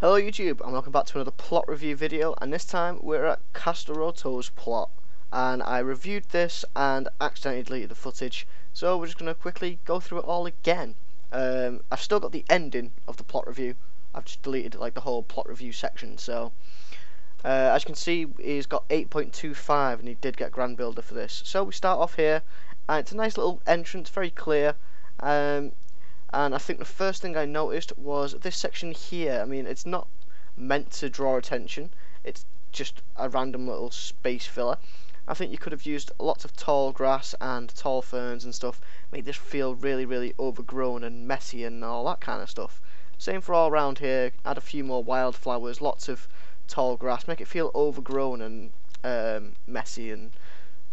Hello YouTube, and welcome back to another plot review video, and this time we're at Castorotto's plot, and I reviewed this and accidentally deleted the footage, so we're just going to quickly go through it all again. I've still got the ending of the plot review. I've just deleted like the whole plot review section, so as you can see he's got 8.25 and he did get Grand Builder for this. So we start off here, and it's a nice little entrance, very clear. And I think the first thing I noticed was this section here. I mean, it's not meant to draw attention. It's just a random little space filler. I think you could have used lots of tall grass and tall ferns and stuff. Make this feel really, really overgrown and messy and all that kind of stuff. Same for all around here. Add a few more wildflowers, lots of tall grass. Make it feel overgrown and messy and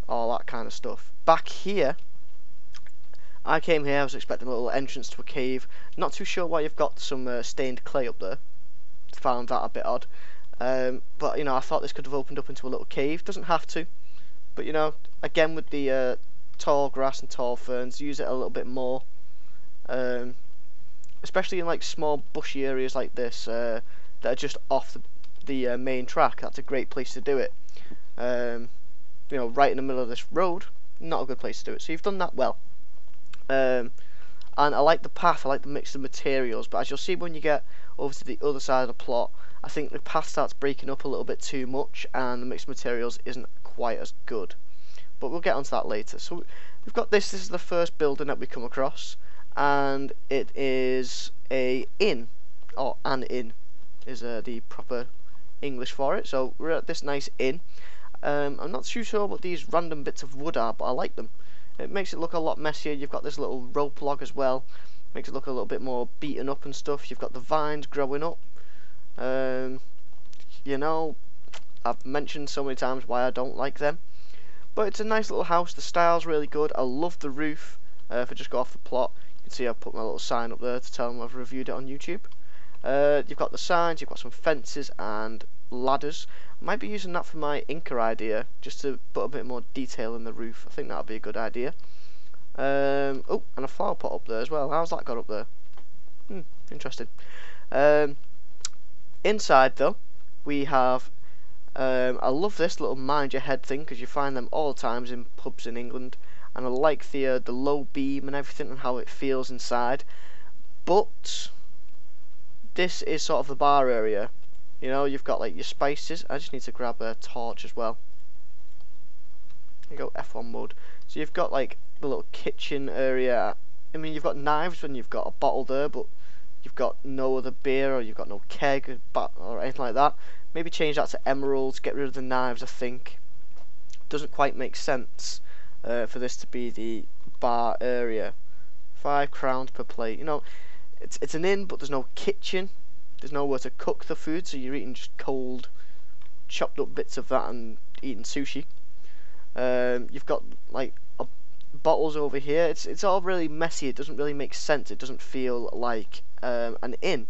all that kind of stuff. Back here, I came here, I was expecting a little entrance to a cave. Not too sure why you've got some stained clay up there. Found that a bit odd. But, you know, I thought this could have opened up into a little cave. Doesn't have to. But, you know, again with the tall grass and tall ferns, use it a little bit more. Especially in, like, small bushy areas like this that are just off the main track. That's a great place to do it. You know, right in the middle of this road, not a good place to do it. So you've done that well. And I like the path, I like the mix of materials, but as you'll see when you get over to the other side of the plot, I think the path starts breaking up a little bit too much and the mix of materials isn't quite as good. But we'll get onto that later. So we've got this is the first building that we come across, and it is a inn, or an inn is the proper English for it. So we're at this nice inn. I'm not too sure what these random bits of wood are, but I like them. It makes it look a lot messier. You've got this little rope log as well. Makes it look a little bit more beaten up and stuff. You've got the vines growing up. You know, I've mentioned so many times why I don't like them. But it's a nice little house. The style's really good. I love the roof. If I just go off the plot, you can see I've put my little sign up there to tell them I've reviewed it on YouTube. You've got the signs. You've got some fences and ladders. I might be using that for my Inca idea, just to put a bit more detail in the roof. I think that would be a good idea. Oh, and a flower pot up there as well. How's that got up there? Interesting. Inside though, we have I love this little mind your head thing, because you find them all the times in pubs in England, and I like the low beam and everything and how it feels inside. But this is sort of the bar area. You know, you've got like your spices. I just need to grab a torch as well. There you go, F1 mode. So you've got like the little kitchen area. I mean, you've got knives when you've got a bottle there, but you've got no other beer, or you've got no keg or anything like that. Maybe change that to emeralds, get rid of the knives, I think. Doesn't quite make sense for this to be the bar area. 5 crowns per plate. You know, it's an inn, but there's no kitchen. There's nowhere to cook the food, so you're eating just cold, chopped up bits of that and eating sushi. You've got like bottles over here. It's all really messy. It doesn't really make sense. It doesn't feel like an inn.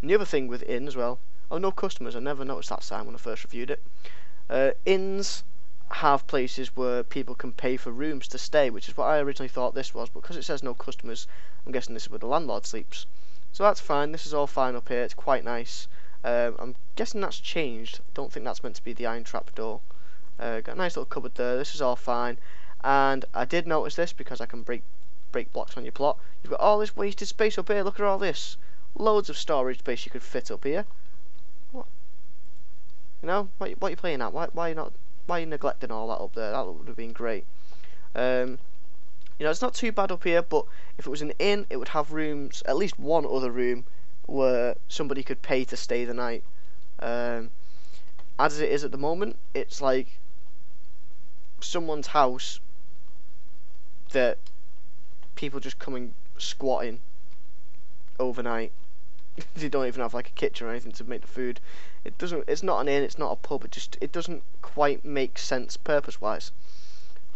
And the other thing with inn as well. Oh, no customers. I never noticed that sign when I first reviewed it. Inns have places where people can pay for rooms to stay, which is what I originally thought this was. But because it says no customers, I'm guessing this is where the landlord sleeps. So that's fine. This is all fine up here. It's quite nice. I'm guessing that's changed. Don't think that's meant to be the iron trap door. Got a nice little cupboard there. This is all fine. And I did notice this because I can break blocks on your plot. You've got all this wasted space up here. Look at all this. Loads of storage space you could fit up here. What? You know, what are you playing at? Why are you neglecting all that up there? That would have been great. You know, it's not too bad up here, but if it was an inn, it would have rooms, at least one other room, where somebody could pay to stay the night. As it is at the moment, it's like someone's house that people just come and squat in overnight. They don't even have like a kitchen or anything to make the food. It's not an inn, it's not a pub. It doesn't quite make sense purpose-wise.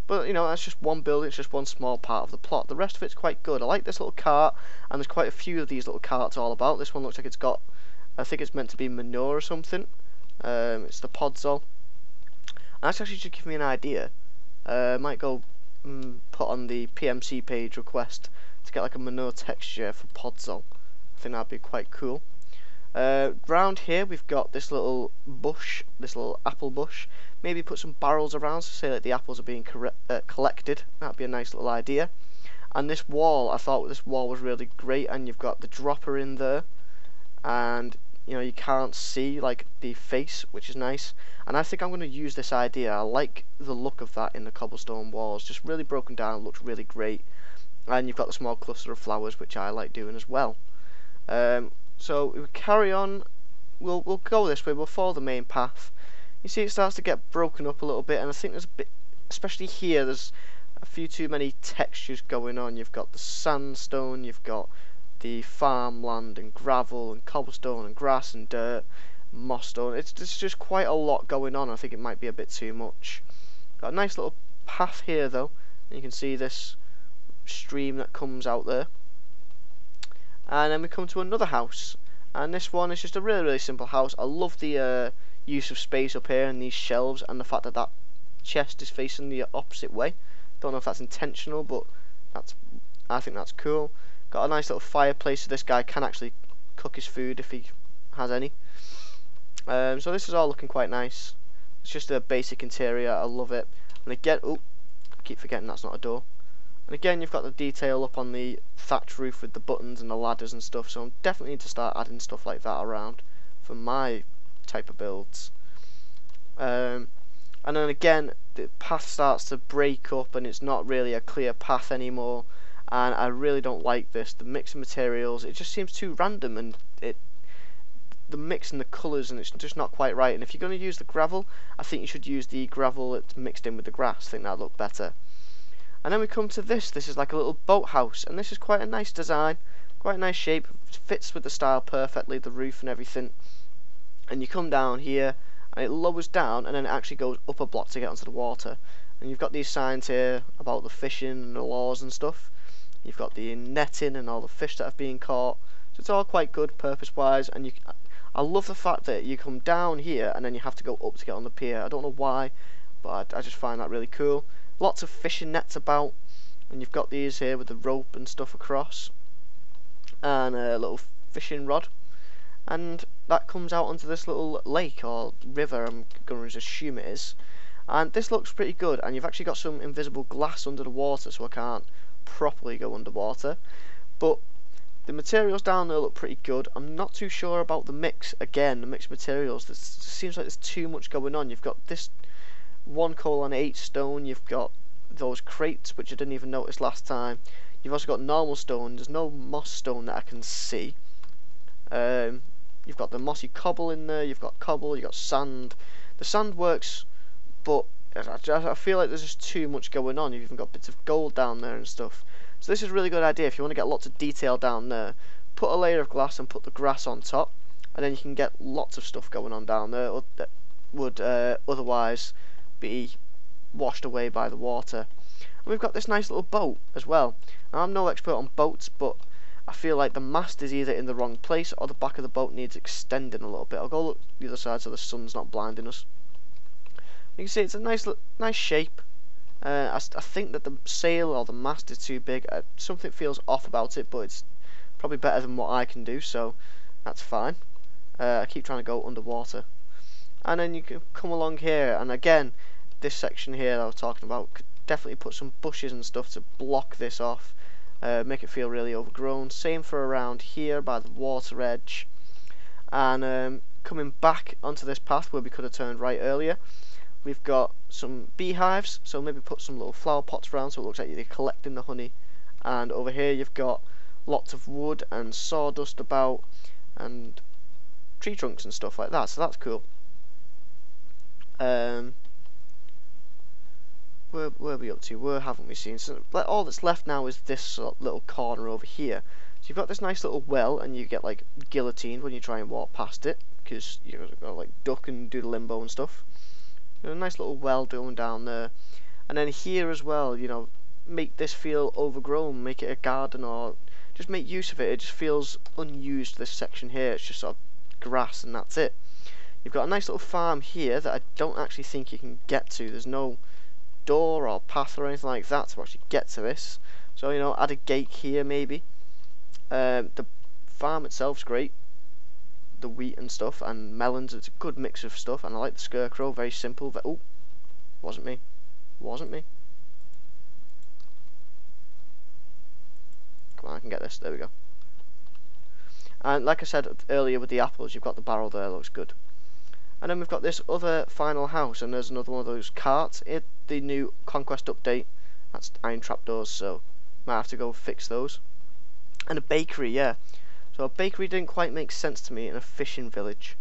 But, you know, that's just one building, it's just one small part of the plot. The rest of it's quite good. I like this little cart, and there's quite a few of these little carts all about. This one looks like it's got, I think it's meant to be manure or something. It's the podzol. And that's actually just giving me an idea. I might go put on the PMC page request to get like a manure texture for podzol. I think that'd be quite cool. Round here we've got this little bush, this little apple bush. Maybe put some barrels around so say like the apples are being collected. That'd be a nice little idea. And this wall, I thought this wall was really great, and you've got the dropper in there, and you know you can't see like the face, which is nice. And I think I'm going to use this idea. I like the look of that in the cobblestone walls, just really broken down, looks really great. And you've got the small cluster of flowers, which I like doing as well. So we carry on. We'll go this way. We'll follow the main path. You see, it starts to get broken up a little bit, and I think there's a bit, especially here, there's a few too many textures going on. You've got the sandstone, you've got the farmland and gravel and cobblestone and grass and dirt, moss stone. It's just quite a lot going on. I think it might be a bit too much. Got a nice little path here though, and you can see this stream that comes out there. And then we come to another house, and this one is just a really simple house. I love the use of space up here and these shelves, and the fact that that chest is facing the opposite way. Don't know if that's intentional, but I think that's cool. Got a nice little fireplace, so this guy can actually cook his food if he has any. So this is all looking quite nice. It's just a basic interior. I love it. And again, oh, I keep forgetting that's not a door. And again, you've got the detail up on the thatch roof with the buttons and the ladders and stuff. So I definitely need to start adding stuff like that around for my type of builds. And then again, the path starts to break up, and it's not really a clear path anymore. And I really don't like this. The mix of materials, it just seems too random, and the mix and the colours, and it's just not quite right. And if you're going to use the gravel, I think you should use the gravel that's mixed in with the grass. I think that'd look better. And then we come to this. This is like a little boathouse, and this is quite a nice design, quite a nice shape. It fits with the style perfectly, the roof and everything. And you come down here, and it lowers down, and then it actually goes up a block to get onto the water. And you've got these signs here about the fishing and the laws and stuff. You've got the netting and all the fish that have been caught. So it's all quite good purpose-wise. And I love the fact that you come down here, and then you have to go up to get on the pier. I don't know why, but I just find that really cool. Lots of fishing nets about, and you've got these here with the rope and stuff across, and a little fishing rod, and that comes out onto this little lake or river, I'm going to assume it is. And this looks pretty good, and you've actually got some invisible glass under the water, so I can't properly go underwater. But the materials down there look pretty good. I'm not too sure about the mix. Again, the mixed materials, it seems like there's too much going on. You've got this 1:8 stone, you've got those crates which I didn't even notice last time. You've also got normal stone. There's no moss stone that I can see. You've got the mossy cobble in there, you've got cobble, you've got sand. The sand works, but I feel like there's just too much going on. You've even got bits of gold down there and stuff. So this is a really good idea if you want to get lots of detail down there. Put a layer of glass and put the grass on top, and then you can get lots of stuff going on down there that would otherwise be washed away by the water. And we've got this nice little boat as well. Now, I'm no expert on boats, but I feel like the mast is either in the wrong place or the back of the boat needs extending a little bit. I'll go look the other side so the sun's not blinding us. You can see it's a nice shape. I think that the sail or the mast is too big. Something feels off about it, but it's probably better than what I can do, so that's fine. I keep trying to go underwater. And then you can come along here, and again, this section here that I was talking about, could definitely put some bushes and stuff to block this off, make it feel really overgrown. Same for around here by the water edge. And coming back onto this path where we could have turned right earlier, we've got some beehives, so maybe put some little flower pots around so it looks like you're collecting the honey. And over here you've got lots of wood and sawdust about, and tree trunks and stuff like that, so that's cool. Where are we up to? Where haven't we seen? So all that's left now is this little corner over here. So you've got this nice little well, and you get like guillotined when you try and walk past it, because you've got to like duck and do the limbo and stuff. A nice little well going down there. And then here as well, you know, make this feel overgrown, make it a garden, or just make use of it. It just feels unused, this section here. It's just sort of grass and that's it. You've got a nice little farm here that I don't actually think you can get to. There's no door or path or anything like that to actually get to this. So, you know, add a gate here maybe. The farm itself's great. the wheat and stuff, and melons. It's a good mix of stuff, and I like the scarecrow. Very simple. Oh, wasn't me. Wasn't me. Come on, I can get this. There we go. And like I said earlier with the apples, you've got the barrel there. Looks good. And then we've got this other final house, and there's another one of those carts. The new Conquest update. That's iron trapdoors, so might have to go fix those. And a bakery, yeah. So a bakery didn't quite make sense to me in a fishing village.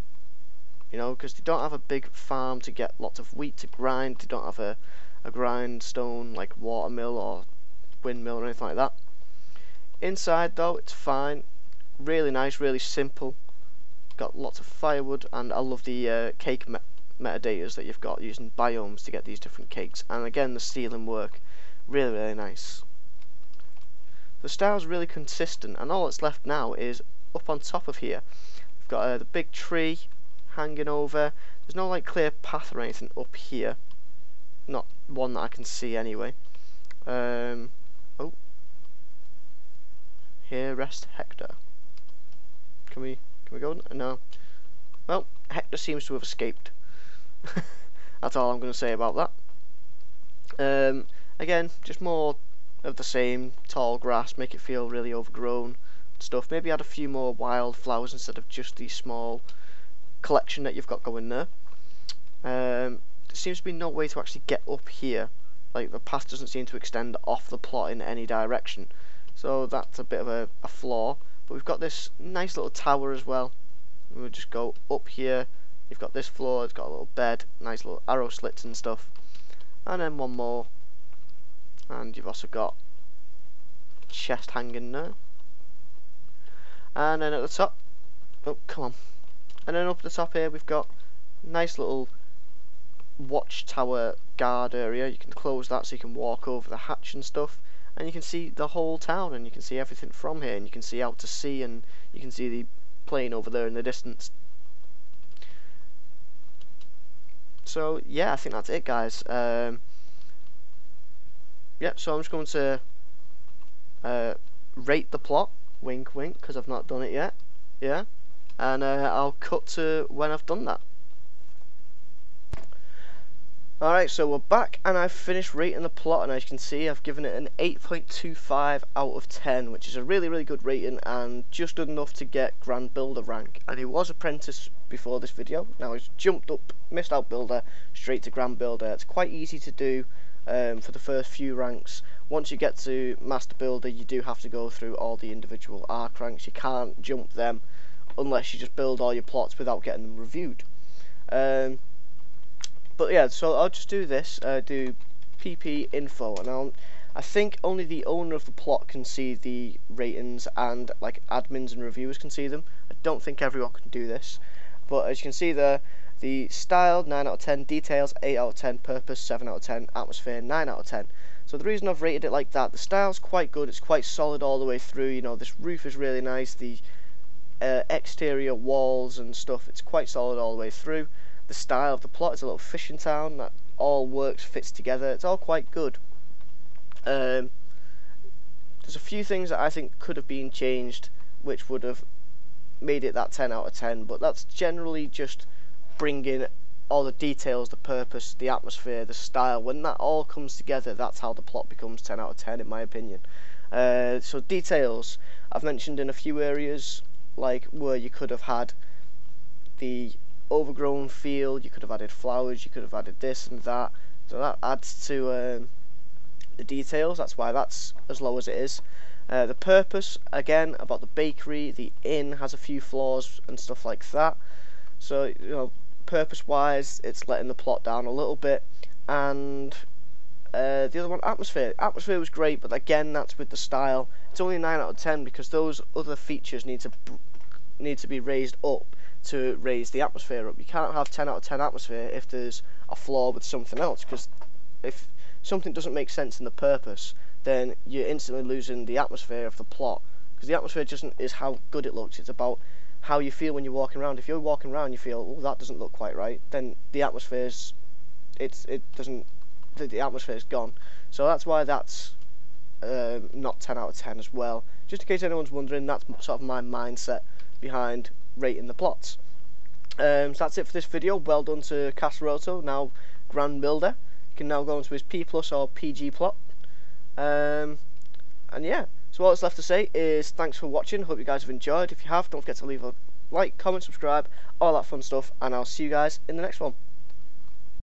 You know, because they don't have a big farm to get lots of wheat to grind. They don't have a grindstone like watermill or windmill or anything like that. Inside though, it's fine. Really nice, really simple. Got lots of firewood, and I love the cake metadatas that you've got using biomes to get these different cakes. And again, the ceiling work, really nice. The style's really consistent, and all that's left now is up on top of here. We've got the big tree hanging over. There's no like clear path or anything up here. Not one that I can see anyway. Oh, here rest Hector. Can we go? No. Well, Hector seems to have escaped. That's all I'm going to say about that. Again, just more of the same tall grass, make it feel really overgrown stuff. Maybe add a few more wild flowers instead of just the small collection that you've got going there. There seems to be no way to actually get up here. Like, the path doesn't seem to extend off the plot in any direction, so that's a bit of a flaw. But we've got this nice little tower as well. We'll just go up here. You've got this floor, it's got a little bed, nice little arrow slits and stuff, and then one more. And you've also got a chest hanging there. And then at the top, oh come on. And then up the top here we've got a nice little watchtower guard area. You can close that so you can walk over the hatch and stuff, and you can see the whole town, and you can see everything from here, and you can see out to sea, and you can see the plane over there in the distance. So yeah, I think that's it, guys. Yeah, so I'm just going to rate the plot, wink wink, because I've not done it yet, yeah, and I'll cut to when I've done that. Alright, so we're back, and I've finished rating the plot, and as you can see, I've given it an 8.25 out of 10, which is a really good rating, and just good enough to get Grand Builder rank. And he was Apprentice before this video. Now he's jumped up, missed out Builder, straight to Grand Builder. It's quite easy to do for the first few ranks. Once you get to Master Builder, you do have to go through all the individual arc ranks. You can't jump them unless you just build all your plots without getting them reviewed. But yeah, so I'll just do this, do PP info, and I think only the owner of the plot can see the ratings, and like admins and reviewers can see them. I don't think everyone can do this, but as you can see there, the style 9 out of 10, details 8 out of 10, purpose 7 out of 10, atmosphere 9 out of 10. So the reason I've rated it like that, the style's quite good, it's quite solid all the way through. You know, this roof is really nice, the exterior walls and stuff, it's quite solid all the way through. The style of the plot is a little fishing town that all works, fits together. It's all quite good. There's a few things that I think could have been changed, which would have made it that 10 out of 10. But that's generally just bringing all the details, the purpose, the atmosphere, the style. When that all comes together, that's how the plot becomes 10 out of 10, in my opinion. So details, I've mentioned in a few areas, like where you could have had the overgrown field, you could have added flowers, you could have added this and that, so that adds to the details. That's why that's as low as it is. The purpose, again, about the bakery, the inn has a few flaws and stuff like that, so you know, purpose wise it's letting the plot down a little bit. And the other one, atmosphere was great, but again, that's with the style. It's only 9 out of 10 because those other features need to be raised up to raise the atmosphere up. You can't have 10 out of 10 atmosphere if there's a flaw with something else, because if something doesn't make sense in the purpose, then you're instantly losing the atmosphere of the plot, because the atmosphere just is how good it looks. It's about how you feel when you're walking around. If you're walking around, you feel, oh, that doesn't look quite right, then the atmosphere's the atmosphere's gone. So that's why that's not 10 out of 10 as well. Just in case anyone's wondering, that's sort of my mindset behind rating the plots. So that's it for this video. Well done to Castorotto, now Grand Builder. You can now go into his P+ or PG plot. And yeah, so all that's left to say is thanks for watching. Hope you guys have enjoyed. If you have, don't forget to leave a like, comment, subscribe, all that fun stuff, and I'll see you guys in the next one.